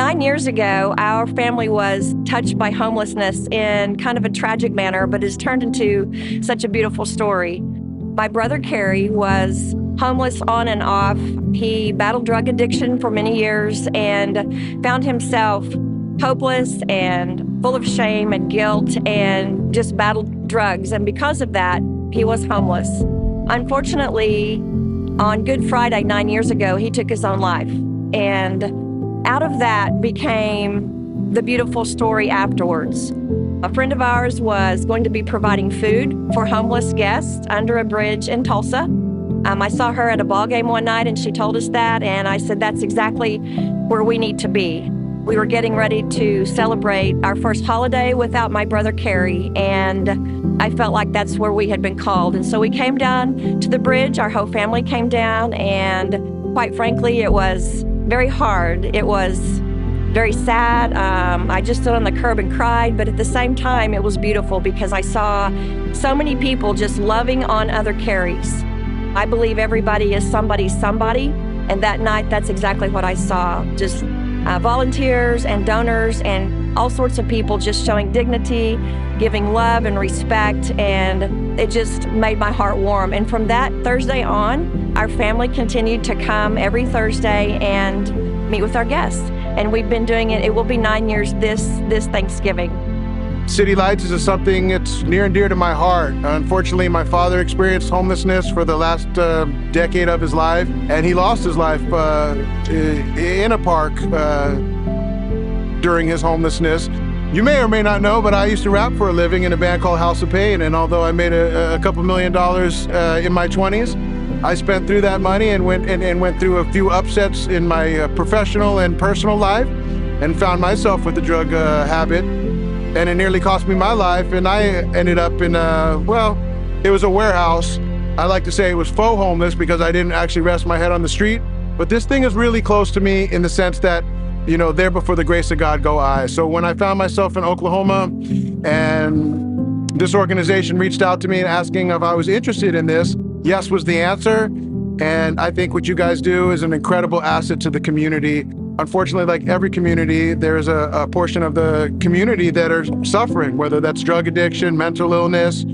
9 years ago, our family was touched by homelessness in kind of a tragic manner, but it's turned into such a beautiful story. My brother Kerry was homeless on and off. He battled drug addiction for many years and found himself hopeless and full of shame and guilt and just battled drugs. And because of that, he was homeless. Unfortunately, on Good Friday 9 years ago, he took his own life. And out of that became the beautiful story afterwards. A friend of ours was going to be providing food for homeless guests under a bridge in Tulsa. I saw her at a ball game one night and she told us that, and I said, that's exactly where we need to be. We were getting ready to celebrate our first holiday without my brother Kerry, and I felt like that's where we had been called. And so we came down to the bridge, our whole family came down, and quite frankly, it was very hard. It was very sad. I just stood on the curb and cried, but at the same time, it was beautiful because I saw so many people just loving on other Kerrys. I believe everybody is somebody's somebody, and that night, that's exactly what I saw. Just volunteers and donors and all sorts of people just showing dignity, giving love and respect, and it just made my heart warm. And from that Thursday on, our family continued to come every Thursday and meet with our guests. And we've been doing it. It will be 9 years this Thanksgiving. City Lights is something that's near and dear to my heart. Unfortunately, my father experienced homelessness for the last decade of his life, and he lost his life in a park during his homelessness. You may or may not know, but I used to rap for a living in a band called House of Pain, and although I made a couple $1 million in my 20s, I spent through that money and went through a few upsets in my professional and personal life, and found myself with the drug habit. And it nearly cost me my life, and I ended up in it was a warehouse. I like to say it was faux homeless because I didn't actually rest my head on the street. But this thing is really close to me in the sense that, you know, there before the grace of God go I. So when I found myself in Oklahoma and this organization reached out to me and asking if I was interested in this, yes was the answer. And I think what you guys do is an incredible asset to the community. Unfortunately, like every community, there's a portion of the community that are suffering, whether that's drug addiction, mental illness,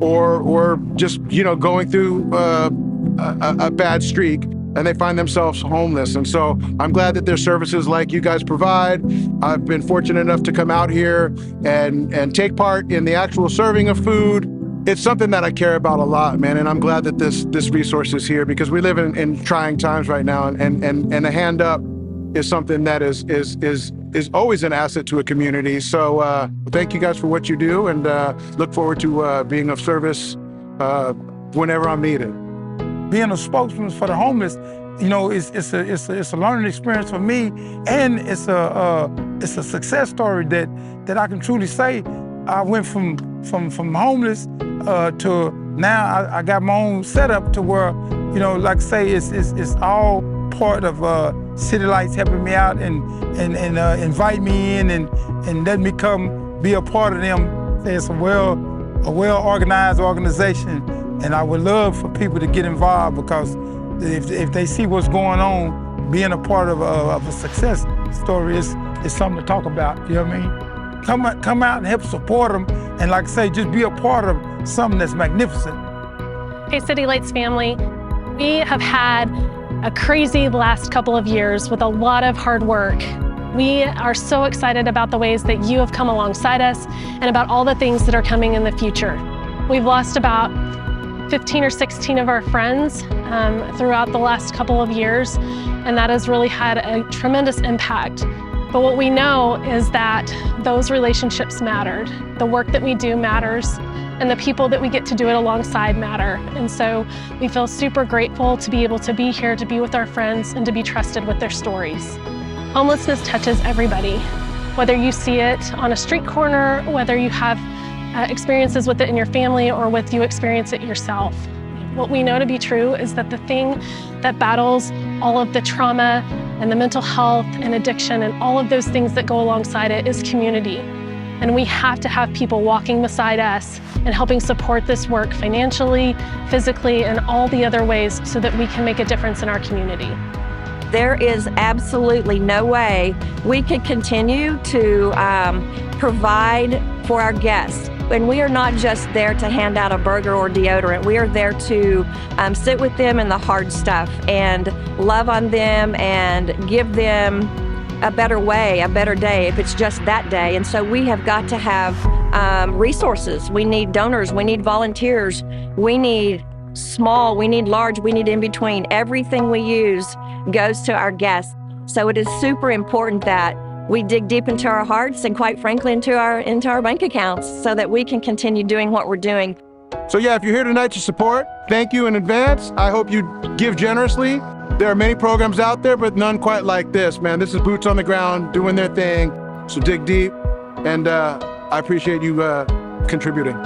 or just, you know, going through a bad streak, and they find themselves homeless. And so I'm glad that there's services like you guys provide. I've been fortunate enough to come out here and take part in the actual serving of food. It's something that I care about a lot, man, and I'm glad that this resource is here because we live in trying times right now, and a hand up is something that is always an asset to a community. So thank you guys for what you do, and look forward to being of service whenever I'm needed. Being a spokesman for the homeless, you know, it's a learning experience for me, and it's a success story that I can truly say I went from homeless to now I got my own setup to where, you know, like I say, it's all part of City Lights helping me out and invite me in and let me be a part of them. It's a well-organized organization, and I would love for people to get involved because if they see what's going on, being a part of a success story is something to talk about. You know what I mean? Come out and help support them, and like I say, just be a part of something that's magnificent. Hey, City Lights family, we have had a crazy last couple of years with a lot of hard work. We are so excited about the ways that you have come alongside us and about all the things that are coming in the future. We've lost about 15 or 16 of our friends throughout the last couple of years, and that has really had a tremendous impact. But what we know is that those relationships mattered. The work that we do matters, and the people that we get to do it alongside matter. And so we feel super grateful to be able to be here, to be with our friends, and to be trusted with their stories. Homelessness touches everybody, whether you see it on a street corner, whether you have experiences with it in your family, or whether you experience it yourself. What we know to be true is that the thing that battles all of the trauma and the mental health and addiction and all of those things that go alongside it is community. And we have to have people walking beside us and helping support this work financially, physically, and all the other ways so that we can make a difference in our community. there is absolutely no way we can continue to provide for our guests. And we are not just there to hand out a burger or deodorant. We are there to sit with them in the hard stuff and love on them and give them a better way, a better day, if it's just that day. And so we have got to have resources. We need donors, we need volunteers, we need small, we need large, we need in between. Everything we use goes to our guests. So it is super important that we dig deep into our hearts and, quite frankly, into our bank accounts so that we can continue doing what we're doing. So yeah, if you're here tonight to support, thank you in advance. I hope you give generously. There are many programs out there, but none quite like this, man. This is boots on the ground, doing their thing. So dig deep, and I appreciate you contributing.